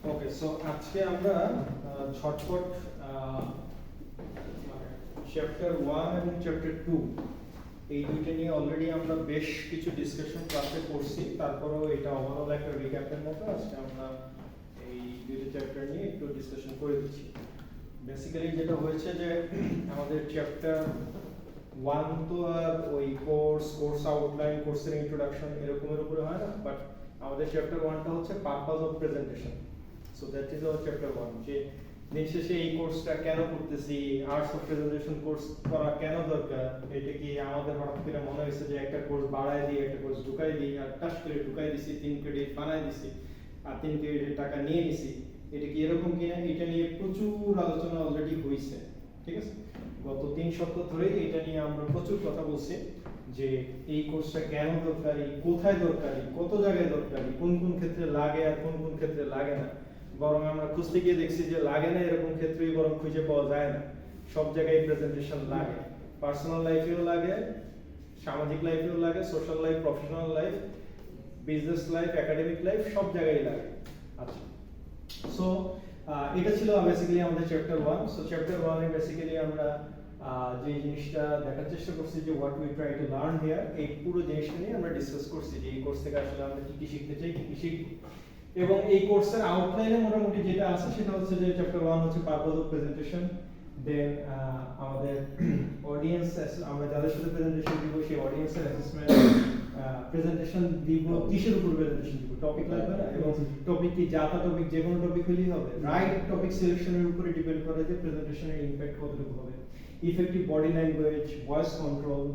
ওকে, so আজকে আমরা ঝটপট চ্যাপ্টার 1 এবং চ্যাপ্টার 2 এই দুইটা নিয়ে অলরেডি আমরা বেশ কিছু ডিসকাশন ক্লাসে করছি, তারপরেও এটা ওভারঅল একটা রিক্যাপের মতো আজকে আমরা এই দুইটা চ্যাপ্টার নিয়ে একটু ডিসকাশন করে দিচ্ছি। বেসিক্যালি যেটা হয়েছে যে আমাদের চ্যাপ্টার 1 তো আর ওই কোর্স আউটলাইন, কোর্সের ইন্ট্রোডাকশন এরকমের উপরে হয় না, বাট আমাদের চ্যাপ্টার 1টা হচ্ছে purpose of presentation. So that is our chapter 1, যে দিন শেষে এই কোর্সটা কেন করতেছি, আর্টস অফ প্রেজেন্টেশন কোর্স করা কেন দরকার, এটা কি আমাদের হঠাৎ করে মনে হয়েছে যে একটা কোর্স বাড়ায় দিই, একটা কোর্স ঢুকাই দিই, আর টাস করে ঢুকাই দিছি, 3 ক্রেডিট বানাই দিছি আর 3 ক্রেডিটের টাকা নিয়ে নিছি, এটা কি এরকম কিনা, এটা নিয়ে প্রচুর আলোচনা অলরেডি হয়েছে। ঠিক আছে, গত 3 সপ্তাহ ধরে এটা নিয়ে আমরা প্রচুর কথা বলছি যে এই কোর্সটা কেন দরকারি, কোথায় দরকারি, কত জায়গায় দরকারি, কোন কোন ক্ষেত্রে লাগে আর কোন কোন ক্ষেত্রে লাগে না। বরং আমরা খুঁজতে গিয়ে দেখছি যে লাগে না এরকম ক্ষেত্রেই বরং খুঁজে পাওয়া যায় না। সব জায়গায় প্রেজেন্টেশন লাগে, পার্সোনাল লাইফেও লাগে, সামাজিক লাইফেও লাগে, social life, professional life, business life, academic life, সব জায়গায় লাগে। আচ্ছা, সো এটা ছিল বেসিক্যালি আমাদের চ্যাপ্টার 1। সো চ্যাপ্টার 1 এ বেসিক্যালি আমরা যে জিনিসটা দেখার চেষ্টা করছি যে what we try to learn here, এই পুরো জিনিসটা নিয়ে আমরা ডিসকাস করছি যে এই কোর্স থেকে আসলে আমরা কি কি শিখতে চাই, কি কি শিখব। এবং এই কোর্সের আউটলাইনে মোটামুটি যেটা আছে সেটা হচ্ছে যে চ্যাপ্টার 1 হচ্ছে পারপাস অফ প্রেজেন্টেশন, দেন আমাদের অডিয়েন্স, আমরা যাদের সাথে প্রেজেন্টেশন দিব সেই অডিয়েন্সের অ্যাসেসমেন্ট, প্রেজেন্টেশন দিব কিসের উপর প্রেজেন্টেশন দিব, টপিক লাগবে না, এবং টপিক কি জাতা টপিক, যে কোনো টপিক হলেই হবে। রাইট টপিক সিলেকশনের উপরে ডিপেন্ড করে যে প্রেজেন্টেশনের ইমপ্যাক্ট কতটুকু হবে। Effective body language, voice control,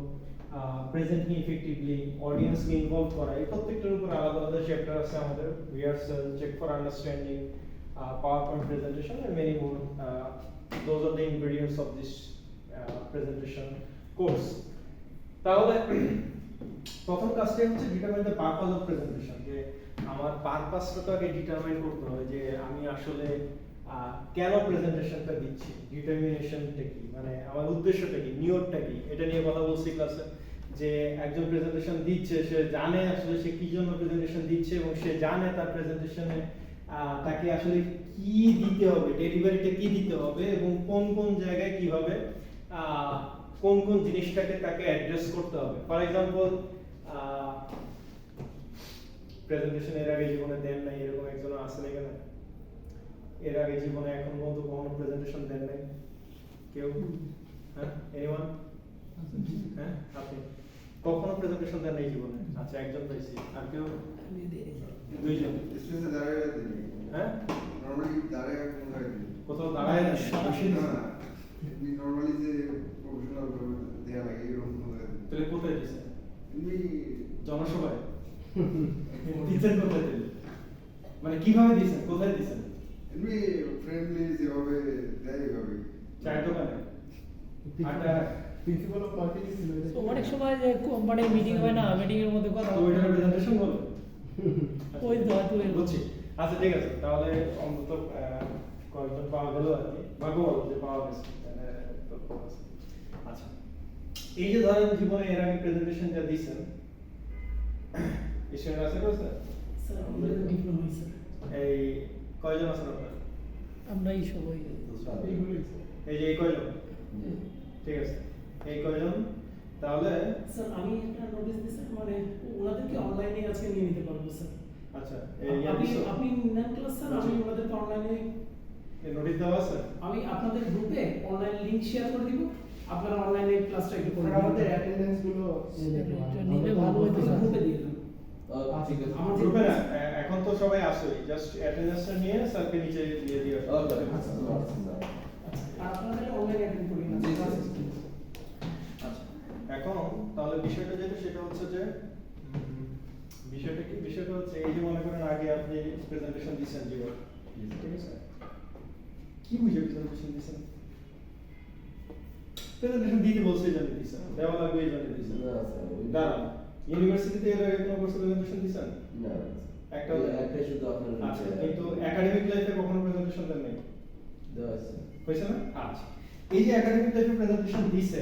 presenting effectively, অডিয়েন্সকে ইনভলভ করা, এই প্রত্যেকটার উপর আলাদা আলাদা চ্যাপ্টার আছে আমাদের। Rehearsal, check for understanding, PowerPoint presentation, and many more. Those are the ingredients of this presentation course. তাহলে প্রথম কাজটা হচ্ছে determine the purpose of presentation, যে আমার পারপাসটা তো আগে ডিটারমাইন করতে হবে যে আমি আসলে কেন প্রেজেন্টেশনটা দিচ্ছি, ডিটারমিনেশনটা কি, মানে আমার উদ্দেশ্যটা কি, নিয়তটা কি, এটা নিয়ে কথা বলছি ক্লাসে। যে একজন প্রেজেন্টেশন দিচ্ছে, সে জানে আসলে সে কি জন্য প্রেজেন্টেশন দিচ্ছে, এবং সে জানে তার প্রেজেন্টেশনে তাকে আসলে কি দিতে হবে, ডেলিভারিটা কি দিতে হবে, এবং কোন কোন জায়গায় কিভাবে কোন কোন জিনিসটাকে তাকে অ্যাড্রেস করতে হবে। ফর এক্সাম্পল, প্রেজেন্টেশন এর আগে জীবনে দেন নাই এরকম একজন আছেন এখানে? এর আগে জীবনে এখন পর্যন্ত কখনো প্রেজেন্টেশন দেন নাই কেউ? হ্যাঁ, এনিওয়ান? হ্যাঁ, আপনি কখনো প্রেজেন্টেশন দেন নাই জীবনে? আচ্ছা, একজন পাইছি। আর কেউ? দুইজন। স্টেজে দাঁড়ায় দিই। হ্যাঁ, নরমালি দাঁড়ায় কোন জায়গায় দিই? কোথাও দাঁড়ায় না, সরাসরি না, এমনি নরমালি যে প্রফেশনাল ভাবে দেয়া লাগে এরকম কোন জায়গায় দিই। তাহলে কোথায় দিছেন? এমনি জনসভায় দিছেন? কোথায় দিলেন, মানে কিভাবে দিছেন, কোথায় দিছেন? এমনি ফ্রেন্ডলি যেভাবে দেয় এভাবে। চায়ের দোকানে, আড্ডা? প্রিন্সিপাল অফ মার্কেটিং ছিল। তো অনেক সময় যে মানে মিটিং হয় না, মিটিং এর মধ্যে কথা ওইটা প্রেজেন্টেশন বলে? ওই তো হয়তো বুঝছি। আচ্ছা, ঠিক আছে, তাহলে অন্তত কয়েকজন পাওয়া গেল আর কি, ভাগ্য বলো যে পাওয়া গেছে। আচ্ছা, এই যে ধরেন জীবনে এর আগে প্রেজেন্টেশন যা দিয়েছেন, স্টুডেন্ট আছে তো স্যার? স্যার আমাদের ডিপ্লোমা হইছে। এই কয়জন আছেন আপনারা? আমরা এই সবাই এই যে এই কয়জন? ঠিক আছে, এই কয়জন। তাহলে স্যার আমি একটা নোটিশ দিছি, মানে ওনাদেরকে অনলাইনে আজকে নিয়ে নিতে পারবো স্যার। আচ্ছা, আপনি নেন ক্লাস স্যার, আমি ওনাদেরকে অনলাইনে নোটিশ দেওয়া আছে। আমি আপনাদের গ্রুপে অনলাইন লিংক শেয়ার করে দিব, আপনারা অনলাইনে ক্লাসটা একটু করে আমাদের অ্যাটেন্ডেন্স গুলো নিলে ভালো হতো স্যার, গ্রুপে দিয়ে দেন। ঠিক আছে। আমার গ্রুপে না, এখন তো সবাই আসে, জাস্ট অ্যাটেন্ডেন্সটা নিয়ে স্যারকে নিচে দিয়ে দিও। আর আপনারা অনলাইনে অ্যাটেন্ড করি না। আচ্ছা, এখন তাহলে বিষয়টা যেটা সেটা হচ্ছে যে বিষয়টা কি, বিষয়টা হচ্ছে এই যে মনে করেন আগে আপনি প্রেজেন্টেশন দিয়েছেন জীবন, ঠিক আছে, কি বুঝে প্রেজেন্টেশন দিয়েছেন? প্রেজেন্টেশন দিতে বলছে এই জন্য দিয়েছেন, দেওয়া লাগবে এই জন্য দিয়েছেন। দাঁড়ান, ইউনিভার্সিটিতে এর আগে কোনো কোর্সে প্রেজেন্টেশন দিয়েছেন? না, একটাই শুধু আপনার। আচ্ছা, কিন্তু একাডেমিক লাইফে কখনো প্রেজেন্টেশন দেন নাই? দেওয়া আছে। হয়েছে না? আচ্ছা, এই যে একাডেমিক লাইফে প্রেজেন্টেশন দিছে,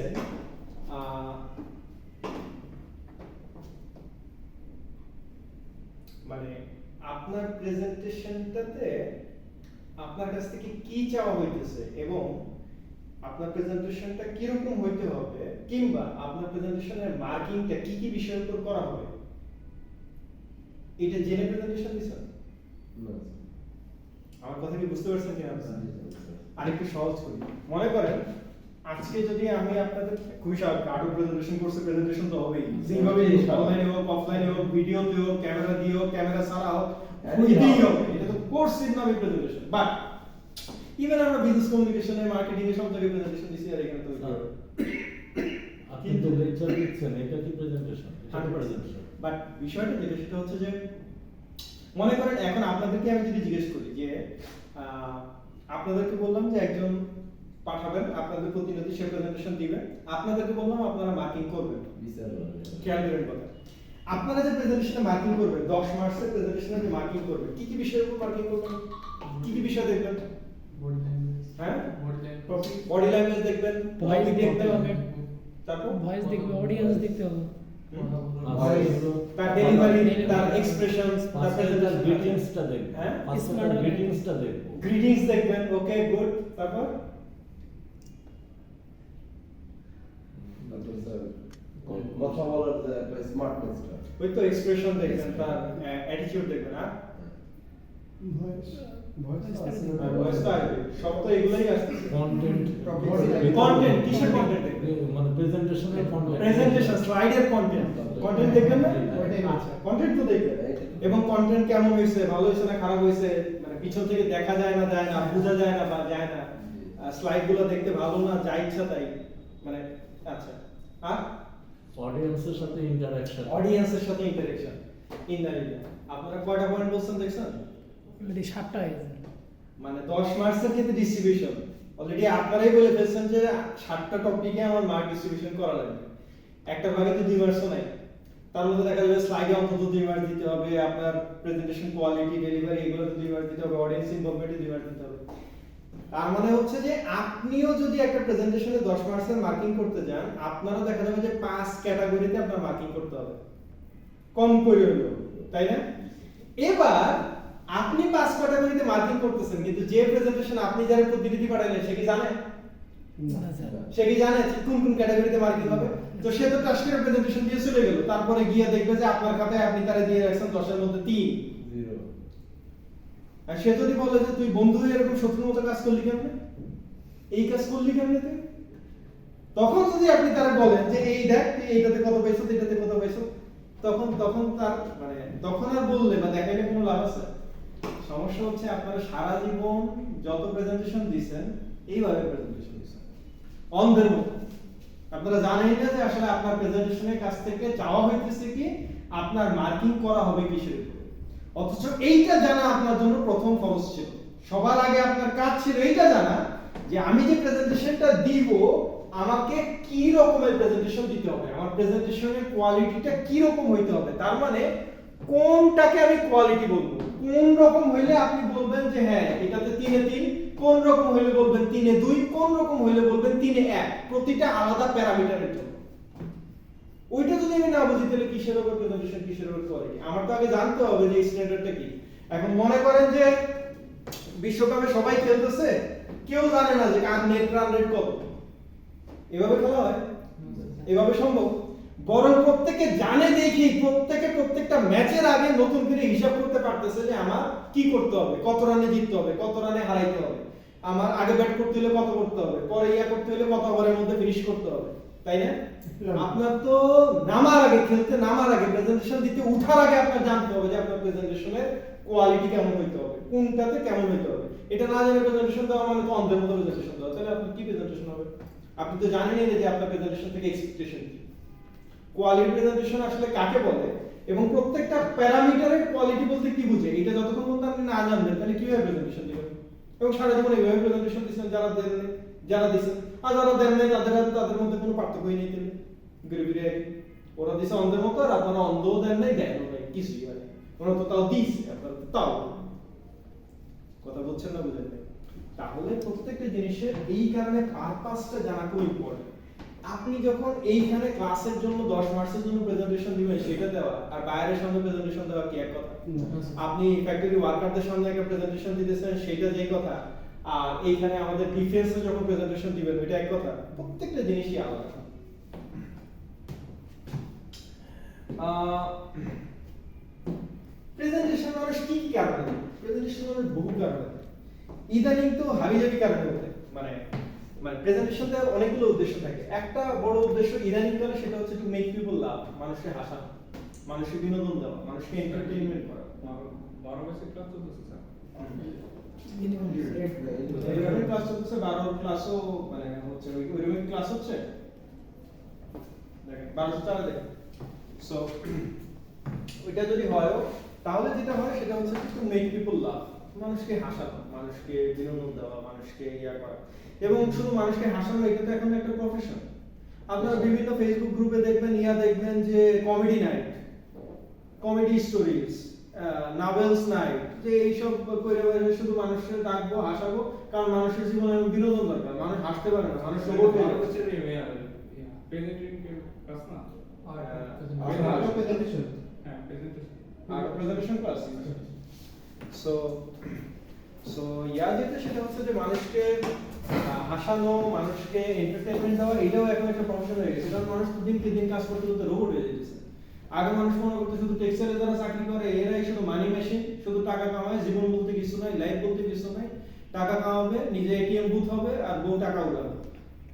মানে আপনার প্রেজেন্টেশনটাতে আপনার কাছ থেকে কি চাওয়া হইতেছে এবং আপনার প্রেজেন্টেশনটা কি রকম হইতে হবে কিংবা আপনার প্রেজেন্টেশনের মার্কিংটা কি কি বিষয়ের উপর করা হবে এটা জেনে প্রেজেন্টেশন দিছেন? আমার কথা কি বুঝতে পারছেন কিনা আপনারা? আরেকটু সহজ করি, মনে করেন আজকে যদি আমি আপনাদের খুবই সহজ কার্ড প্রেজেন্টেশন কোর্সে প্রেজেন্টেশন তো হবেই, যেভাবে অনলাইনে হোক অফলাইনে হোক ভিডিওতে হোক ক্যামেরা দিয়ে হোক ক্যামেরা ছাড়া হোক হইতেই হবে, এটা তো কোর্সের নামে প্রেজেন্টেশন। বাট ইভেন আমরা বিজনেস কমিউনিকেশনে মার্কেটিং এ সব জায়গায় প্রেজেন্টেশন দিছি আর এখানে তো আপনি তো লেকচার দিচ্ছেন, এটা কি প্রেজেন্টেশন? এটা প্রেজেন্টেশন। বাট বিষয়টা যেটা সেটা হচ্ছে যে মনে করেন এখন আপনাদেরকে আমি যদি জিজ্ঞেস করি যে আপনাদেরকে বললাম যে একজন পাঠাবেন আপনাদের প্রতিনিধি সে প্রেজেন্টেশন দিবেন, আপনাদেরকে বললাম আপনারা মার্কিং করবেন। খেয়াল করেন কথা, আপনারা যে প্রেজেন্টেশনে মার্কিং করবেন 10 মার্কসের প্রেজেন্টেশনে যে মার্কিং করবেন কি কি বিষয়ের উপর মার্কিং করবেন? কি কি বিষয় দেখবেন? বডি ল্যাঙ্গুয়েজ, হ্যাঁ বডি ল্যাঙ্গুয়েজ, বডি ল্যাঙ্গুয়েজ দেখবেন, ভয়েস topic দেখতে হবে, তারপর ভয়েস দেখবে, অডিয়েন্স দেখতে হবে, তার ডেলিভারি, তার এক্সপ্রেশন, তার প্রেজেন্টেশন, গ্রিটিংসটা দেখবেন, হ্যাঁ গ্রিটিংসটা দেখবেন, গ্রিটিংস দেখবেন, ওকে গুড। তারপর কথা বলার যে একটা স্মার্টনেসটা, ওই তো এক্সপ্রেশন দেখবেন, তার অ্যাটিটিউড দেখবেন। আর ভয়েস, ভয়েস ভয়েস তো আসবে, সব তো এগুলাই আসতেছে। কন্টেন্ট, কন্টেন্ট কিসের কন্টেন্ট দেখবেন? মানে প্রেজেন্টেশনের কন্টেন্ট, প্রেজেন্টেশন স্লাইডের কন্টেন্ট, কন্টেন্ট দেখবেন না? আচ্ছা কন্টেন্ট তো দেখবেন, এবং কন্টেন্ট কেমন হয়েছে, ভালো হয়েছে না খারাপ হয়েছে, মানে পিছন থেকে দেখা যায় না বোঝা যায় না বা যায় না, স্লাইডগুলো দেখতে ভালো না যা ইচ্ছা তাই, মানে আচ্ছা। আর অডিয়েন্সের সাথে ইন্টারঅ্যাকশন, অডিয়েন্সের সাথে ইন্টারেকশন। আপনারা কয়টা পয়েন্ট বলছেন দেখছেন? অলরেডি 7টা হয়ে গেছে। মানে 10 মার্কসের ক্ষেত্রে ডিস্ট্রিবিউশন অলরেডি আপনারাই বলে ফেলছেন যে 7টা টপিকে আমার মার্ক ডিস্ট্রিবিউশন করা লাগবে। একটা ভাগে তো 2 মার্কসও নাই, তার মধ্যে দেখা যাবে স্লাইডে অন্তত 2 মার্ক দিতে হবে, আপনার প্রেজেন্টেশন কোয়ালিটি ডেলিভারি এগুলোতে 2 মার্ক দিতে হবে, অডিয়েন্স ইনভলভমেন্টে 2 মার্ক দিতে হবে। তার মানে হচ্ছে যে আপনিও যদি একটা প্রেজেন্টেশনে 10 মার্কসের মার্কিং করতে যান, আপনারও দেখা যাবে যে 5 ক্যাটাগরিতে আপনার মার্কিং করতে হবে, কম করে হলেও, তাই না? এবার আপনি 5 ক্যাটাগরিতে মার্কিং করতেছেন, কিন্তু যে প্রেজেন্টেশন আপনি যারা প্রতিনিধি পাঠালেন সে কি জানে? সে কি জানে কোন কোন ক্যাটাগরিতে মার্কিং হবে? তো সে তো টাস্কের প্রেজেন্টেশন দিয়ে চলে গেল, তারপরে গিয়ে দেখবে যে আপনার খাতায় আপনি তারে দিয়ে রাখছেন 10 এর মধ্যে 3 0। আর সে যদি বলে যে তুই বন্ধু হয়ে এরকম শত্রুর মতো কাজ করলি কেমনে, এই কাজ করলি কেমনে তুই, তখন যদি আপনি তারা বলেন যে এই দেখ তুই এইটাতে কত পাইছো এটাতে কত পাইছো, তখন তার মানে তখন আর বললে বা দেখাইলে কোনো লাভ আছে? সমস্যা হচ্ছে আপনারা সারা জীবন যত প্রেজেন্টেশন দিবেন এইভাবে প্রেজেন্টেশন দিবেন অন্ধের মতো। আপনারা জানেন না যে আসলে আপনার প্রেজেন্টেশনের কাছ থেকে চাওয়া হইতেছে কি, আপনার মার্কিং করা হবে কিসের উপরে। অথচ এইটা জানা আপনার জন্য প্রথম ফরজ ছিল। সবার আগে আপনার কাজ ছিল এইটা জানা যে আমি যে প্রেজেন্টেশনটা দিব আমাকে কি রকমের প্রেজেন্টেশন দিতে হবে, আমার প্রেজেন্টেশনের কোয়ালিটিটা কি রকম হইতে হবে। তার মানে কোনটাকে আমি কোয়ালিটি বলবো, কোন রকম হইলে আপনি বলবেন যে হ্যাঁ এটাতে 3 এ 3, কোন রকম হইলে বলবেন 3 এ 2, কোন রকম হইলে বলবেন 3 এ 1, প্রতিটা আলাদা প্যারামিটারের জন্য। ওইটা যদি আমি না বুঝি তাহলে কিসের উপর প্রেজেন্টেশন, কিসের উপর কোয়ালিটি? আমার তো আগে জানতে হবে যে স্ট্যান্ডার্ডটা কি। এখন মনে করেন যে বিশ্বকাপে সবাই খেলতেছে, কেউ জানে না যে কার নেট রান রেট কত, এভাবে খেলা হয়? এভাবে সম্ভব? বরং প্রত্যেকে জানে দেখি প্রত্যেকটা ম্যাচের আগে নতুন করে হিসাব করতে পারতেছে যে আমার কি করতে হবে, কত রানে জিততে হবে, কত রানে হারাইতে হবে, আমার আগে ব্যাট করতে হলে কত করতে হবে, পরে করতে হলে কত ওভারের মধ্যে ফিনিশ করতে হবে, তাই না? আপনার তো নামার আগে, খেলতে নামার আগে, প্রেজেন্টেশন দিতে উঠার আগে আপনার জানতে হবে যে আপনার প্রেজেন্টেশনের কোয়ালিটি কেমন হইতে হবে, কোনটাতে কেমন হইতে হবে। এটা না জেনে প্রেজেন্টেশন দেওয়া মানে তো অন্ধের মতো প্রেজেন্টেশন দেওয়া, তাহলে আপনার কি প্রেজেন্টেশন হবে? আপনি তো জানেনই না যে আপনার প্রেজেন্টেশন থেকে এক্সপেকটেশন কি। কোয়ালিটি প্রেজেন্টেশন আসলে কাকে বলে এবং প্রত্যেকটা প্যারামিটারের কোয়ালিটি বলতে কি বুঝে, এটা যতক্ষণ পর্যন্ত আপনি না জানবেন তাহলে কিভাবে প্রেজেন্টেশন দিবেন? এবং সারা জীবন এইভাবে প্রেজেন্টেশন দিচ্ছেন, যারা দেন যারা দিচ্ছেন আর যারা দেন নাই তাদের মধ্যে কোনো পার্থক্যই নেই। তাহলে ঘুরে ঘুরে ওরা দিছে অন্ধের মতো, আর আপনারা অন্ধও দেন নাই দেখো নাই কিছুই, মানে ওরা তো তাও দিছে, আপনারা তো তাও কথা বলছেন না, বুঝেন নাই? তাহলে প্রত্যেকটা জিনিসের এই কারণে পারপাসটা জানা খুব ইম্পর্টেন্ট। আপনি যখন এইখানে ক্লাসের জন্য 10 মার্কসের জন্য প্রেজেন্টেশন দিবেন সেটা দেওয়া আর বাইরের সামনে প্রেজেন্টেশন দেওয়া কি এক কথা? আপনি ফ্যাক্টরি ওয়ার্কারদের সামনে একটা প্রেজেন্টেশন দিতেছেন সেটা যেই কথা, আর এইখানে আমাদের ডিফেন্সে যখন প্রেজেন্টেশন দিবেন ওইটা এক কথা। প্রত্যেকটা জিনিসই আলাদা। প্রেজেন্টেশন মানুষ কি কি কারণে দেয়? প্রেজেন্টেশন মানুষ বহু কারণে দেয়। ইদানিং তো হাবিজাবি কারণে দেয়। মানে প্রেজেন্টেশন দেওয়ার অনেকগুলো উদ্দেশ্য থাকে। একটা বড় উদ্দেশ্য ইদানিং কালে সেটা হচ্ছে টু মেক পিপল লাভ, মানুষকে হাসানো, মানুষকে বিনোদন দেওয়া, মানুষকে এন্টারটেইনমেন্ট করা। 12 বেসিক ক্লাস চলতেছে স্যার। ইলেভেন ক্লাস চলতেছে, 12 ক্লাসও মানে হচ্ছে ওইরকম ক্লাস হচ্ছে। দেখেন 12 চালা দেখেন। সো ওইটা যদি হয় তাহলে যেটা হয় সেটা হচ্ছে টু মেক পিপল লাভ, মানুষকে হাসানো, মানুষকে বিনোদন দেওয়া, মানুষকে ইয়া করা। এবং শুধু মানুষকে হাসানো এটা তো এখন একটা প্রফেশন। আপনারা বিভিন্ন ফেসবুক গ্রুপে দেখবেন দেখবেন যে comedy night, comedy stories, novels night, যে এইসব করে শুধু মানুষকে ডাকবো, হাসাবো, কারণ মানুষের জীবনে বিনোদন দরকার। মানুষ হাসতে পারে না, মানুষ রোবট হয়ে যাবে। প্রেজেন্টেশন ক্লাস না প্রেজেন্টেশন হ্যাঁ প্রেজেন্টেশন আর প্রেজেন্টেশন ক্লাস। সো যেটা সেটা হচ্ছে যে মানুষকে হাসানো, মানুষকে এন্টারটেইনমেন্ট দেওয়া, এটাও এখন একটা প্রফেশন হয়ে গেছে। কারণ মানুষ দিনকে দিন কাজ করতে করতে রোবট হয়ে যাচ্ছে। আগে মানুষ মনে করতে শুধু টেক্সটাইলে যারা চাকরি করে এরাই শুধু মানি মেশিন, শুধু টাকা কামায়, জীবন বলতে কিছু নাই, লাইফ বলতে কিছু নাই। টাকা কামাবে, নিজে এটিএম বুথ হবে আর বউ টাকা উড়াবে।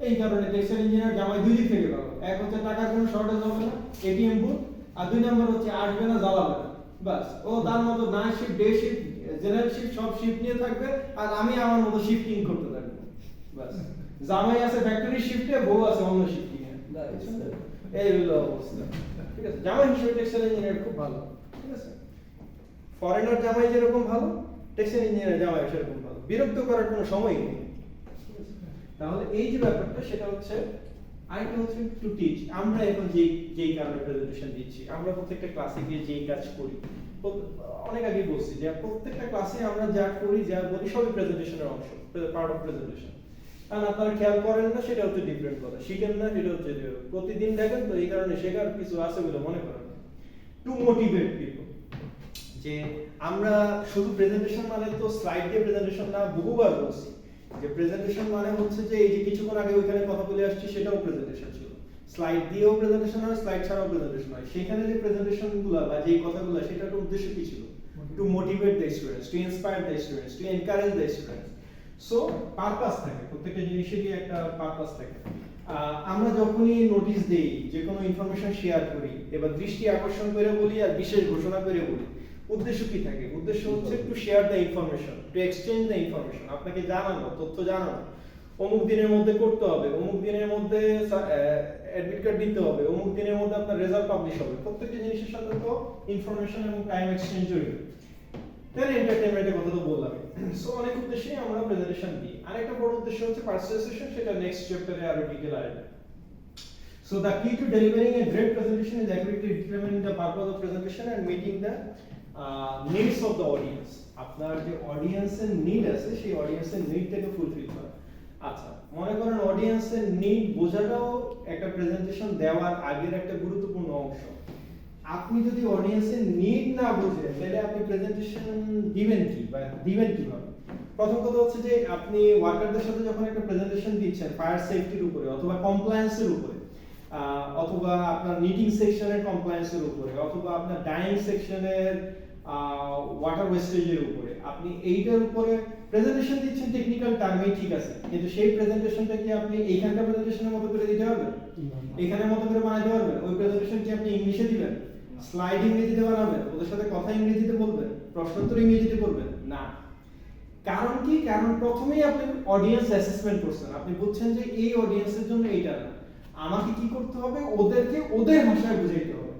এই কারণে টেক্সটাইল ইঞ্জিনিয়ার জামাই দুই দিক থেকে পাবে। এক হচ্ছে টাকার কোনো শর্টেজ হবে না, এটিএম বুথ, আর 2 নাম্বার হচ্ছে আসবে না, জ্বালাবে না। বাস ও তার মতো night shift, day shift, general shift সব শিফট নিয়ে থাকবে, আর আমি আমার মতো শিফটিং করতে থাকবো। বাস জামাই আছে ফ্যাক্টরি শিফটে, বউ আছে অন্য শিফটিং এ। এই হলো অবস্থা। ঠিক আছে, জামাই হিসেবে টেক্সটাইল ইঞ্জিনিয়ার খুব ভালো। ঠিক আছে, ফরেনার জামাই যেরকম ভালো, টেক্সটাইল ইঞ্জিনিয়ার জামাই সেরকম ভালো। বিরক্ত করার কোনো সময়ই নেই। তাহলে এই যে ব্যাপারটা সেটা হচ্ছে আরেকটা হচ্ছে টু টিচ। আমরা এখন যেই কারণে প্রেজেন্টেশন দিচ্ছি, আমরা প্রত্যেকটা ক্লাসে গিয়ে যেই কাজ করি, অনেক আগে বলছি যে প্রত্যেকটা ক্লাসে আমরা যা করি, যা বলি, সবই প্রেজেন্টেশনের অংশ, পার্ট অফ প্রেজেন্টেশন। কারণ আপনারা খেয়াল করেন না সেটা হচ্ছে ডিফারেন্ট কথা, শিখেন না সেটা হচ্ছে প্রতিদিন দেখেন, তো এই কারণে শেখার কিছু আছে বলে মনে করেন। টু মোটিভেট পিপল, যে আমরা শুধু প্রেজেন্টেশন মানে তো স্লাইড দিয়ে প্রেজেন্টেশন না, বহুবার বলছি যে প্রেজেন্টেশন মানে হচ্ছে যে এই যে কিছুক্ষণ আগে ওইখানে কথা বলে আসছি সেটাও প্রেজেন্টেশন ছিল। স্লাইড দিয়েও প্রেজেন্টেশন হয়, স্লাইড ছাড়াও প্রেজেন্টেশন হয়। সেখানে যে প্রেজেন্টেশনগুলো বা যে কথাগুলো, সেটার উদ্দেশ্য কি ছিল? Two motivate the students, to inspire the students, to encourage the students. So purpose থাকে, প্রত্যেকটা জিনিসেরই একটা পারপাস থাকে। আমরা যখনই নোটিশ দেই, যে কোনো ইনফরমেশন শেয়ার করি, এবার দৃষ্টি আকর্ষণ করে বলি আর বিশেষ ঘোষণা করে বলি, উদ্দেশ্য কি থাকে? উদ্দেশ্য হচ্ছে to share the information, two exchange the information, আপনাকে জানানো, তথ্য জানানো। অমুক দিনের মধ্যে করতে হবে, অমুক দিনের মধ্যে অ্যাডমিট কার্ড দিতে হবে, অমুক দিনের মধ্যে আপনার রেজাল্ট পাবলিশ হবে। প্রত্যেকটা জিনিসের সাথে তো ইনফরমেশন এবং টাইম এক্সচেঞ্জ জড়িত। দেন এন্টারটেইনমেন্টের কথা তো বললাম। সো অনেক উদ্দেশ্যে আমরা প্রেজেন্টেশন দিই। আরেকটা বড় উদ্দেশ্য হচ্ছে পার্সুয়েশন, সেটা নেক্সট চ্যাপ্টারে আরো ডিটেইল আসবে। So the key to delivering a great presentation is accurately determining the purpose of presentation and meeting the needs of the audience. আপনার যে অডিয়েন্সের নিড আছে, সেই অডিয়েন্সের নিডটাকে ফুলফিল করা। আচ্ছা, মনে করেন অডিয়েন্সের নিড বোঝাটাও একটা প্রেজেন্টেশন দেওয়ার আগের একটা গুরুত্বপূর্ণ অংশ। আপনি যদি অডিয়েন্সের নিড না বুঝেন, তাহলে আপনি প্রেজেন্টেশন দিবেন কি বা দিবেন কিভাবে? প্রথম কথা হচ্ছে যে আপনি ওয়ার্কারদের সাথে যখন একটা প্রেজেন্টেশন দিচ্ছেন ফায়ার সেফটির উপরে, অথবা কমপ্লায়েন্সের উপরে, অথবা আপনার নিটিং সেকশনের কমপ্লায়েন্সের উপরে, অথবা আপনার ডাইং সেকশনের ওয়াটার ওয়েস্টেজের উপরে, আপনি এইটার উপরে প্রেজেন্টেশন দিচ্ছেন টেকনিক্যাল টার্মেই, ঠিক আছে, কিন্তু সেই প্রেজেন্টেশনটা কি আপনি এইখানকার প্রেজেন্টেশনের মতো করে দিতে পারবেন? এখানের মতো করে বানাতে পারবেন? ওই প্রেজেন্টেশন কি আপনি ইংলিশে দিবেন? স্লাইড ইংরেজিতে বানাবেন? ওদের সাথে কথা ইংরেজিতে বলবেন? প্রশ্নোত্তর ইংরেজিতে করবেন? না। কারণ কি? কারণ প্রথমেই আপনি অডিয়েন্স অ্যাসেসমেন্ট করছেন, আপনি বুঝছেন যে এই অডিয়েন্সের জন্য এইটা না, আমাকে কি করতে হবে? ওদেরকে ওদের ভাষায় বুঝাইতে হবে,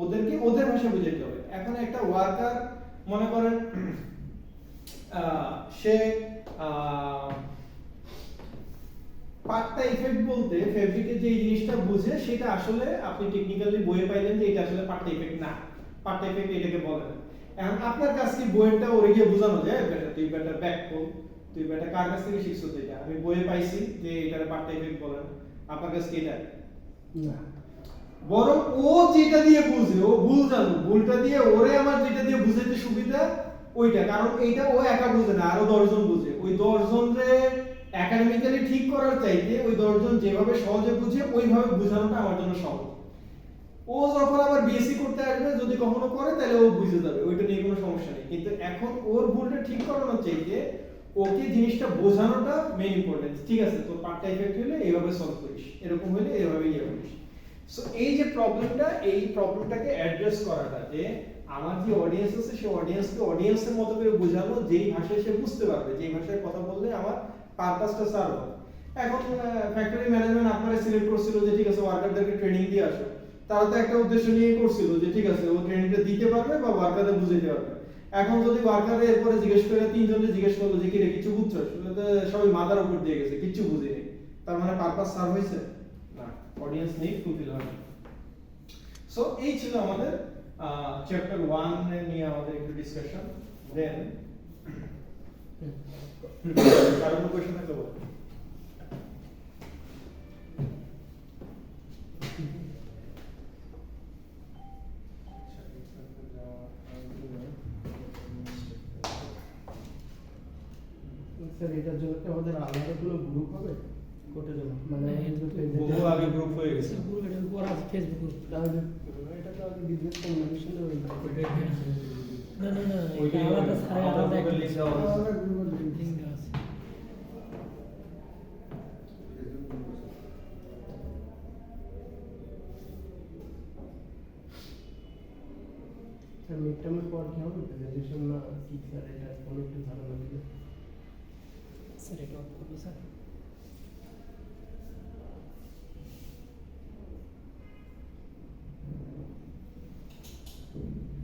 ওদেরকে ওদের ভাষায় বুঝাইতে হবে। এখন একটা ওয়ার্কার মনে করেন সে পার্টটা ইফেক্ট বলতে ফেব্রিকের যে জিনিসটা বুঝে, সেটা আসলে আপনি টেকনিক্যালি বইয়ে পাইলেন যে এটা আসলে পার্টটা ইফেক্ট না, পার্টটা ইফেক্ট এটাকে বলে না। এখন আপনার কাছ থেকে বইয়েরটা ওরে গিয়ে বোঝানো যায়, বেটা তুই বেটা ব্যাক কর, তুই বেটা কার কাছ থেকে শিখছো? এটা আমি বইয়ে পাইছি যে এটার পার্টটা ইফেক্ট বলে না। আপনার কাছে কি এটা? না বরং ও যেটা দিয়ে বুঝে, ও ভুল জানো, ভুলটা দিয়ে ওরে আমার যেটা দিয়ে বুঝাইতে সুবিধা ওইটা, কারণ এইটা ও একা বুঝে না, আরো 10 জন বুঝে। ওই 10 জন রে একাডেমিক্যালি ঠিক করার চাইতে ওই 10 জন যেভাবে সহজে বুঝে ওইভাবে বোঝানোটা আমার জন্য সহজ। ও যখন আবার বিএসসি করতে আসবে, যদি কখনো করে তাহলে ও বুঝে যাবে, ওইটা নিয়ে কোনো সমস্যা নেই। কিন্তু এখন ওর ভুলটা ঠিক করানোর চাইতে ওকে জিনিসটা বোঝানোটা মেইন ইম্পর্টেন্ট। ঠিক আছে, তোর পার্টটা ইফেক্ট হলে এইভাবে সলভ করিস, এরকম হলে এইভাবে ইয়ে করিস। সো এই যে প্রবলেমটা, এই প্রবলেমটাকে অ্যাড্রেস করাটা, যে আমার যে অডিয়েন্স আছে সেই অডিয়েন্সকে অডিয়েন্সের মতো করে বোঝানো, যেই ভাষায় সে বুঝতে পারবে, যেই ভাষায় কথা বললে আমার পারপাসটা সার্ভ হবে। এখন ফ্যাক্টরি ম্যানেজমেন্ট আপনারা সিলেক্ট করছিল যে ঠিক আছে ওয়ার্কারদেরকে ট্রেনিং দিয়ে আসো, তারা তো একটা উদ্দেশ্য নিয়ে করছিল যে ঠিক আছে ও ট্রেনিংটা দিতে পারবে বা ওয়ার্কারদের বুঝাইতে পারবে। এখন যদি ওয়ার্কারে এরপরে জিজ্ঞেস করে, তিনজনকে জিজ্ঞেস করলো যে কি রে কিছু বুঝছো, সবাই মাথার উপর দিয়ে গেছে, কিচ্ছু বুঝিনি, তার মানে পারপাস সার্ভ হয়েছে না, অডিয়েন্স নিড ফুলফিল হয়। সো এই ছিল আমাদের চ্যাপ্টার 1 নিয়ে আমাদের একটু ডিসকাশন। দেন কারো কোনো কোশ্চেন থাকলে বলো। স্যার এটার জন্য কি আমাদের আলাদা কোনো গ্রুপ হবে কোর্টে জন্য, মানে বহু আগে গ্রুপ হয়ে গেছে। গ্রুপ এটা উপর আছে, ফেসবুক গ্রুপ। তাহলে এটা তো আগে বিজনেস কমিউনিকেশনে হয়ে যাবে। না না না, ওইটা এটা আলাদা স্যার, আলাদা একটা লিংক দেওয়া আছে। আলাদা গ্রুপের লিংক লিংক দেওয়া আছে। স্যার মিড টার্মের পর কি হবে, প্রেজেন্টেশন না কি স্যার, এটা কোনো একটু ধারণা দিলে। স্যার এটা অফ করবো স্যার।